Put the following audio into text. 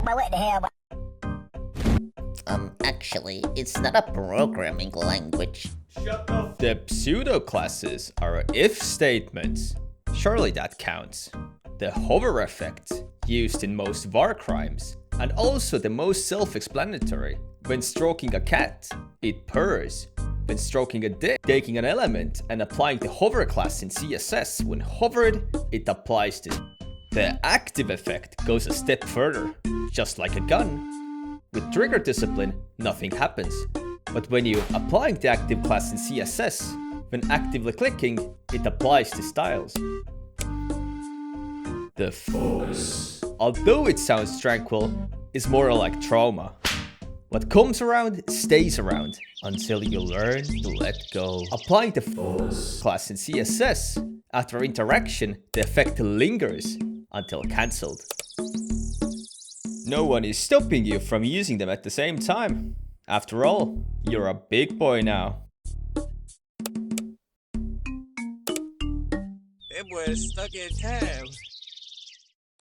What the hell? Actually, it's not a programming language. The pseudo classes are if statements. Surely that counts. The hover effect, used in most var crimes, and also the most self-explanatory. When stroking a cat, it purrs. When stroking a dick, taking an element and applying the hover class in CSS, when hovered, it applies this. The active effect goes a step further, just like a gun. With trigger discipline, nothing happens. But when you applying the active class in CSS, when actively clicking, it applies the styles. The focus, although it sounds tranquil, is more like trauma. What comes around stays around until you learn to let go. Applying the focus class in CSS, after interaction, the effect lingers until cancelled. No one is stopping you from using them at the same time. After all, you're a big boy now. That boy is stuck in time.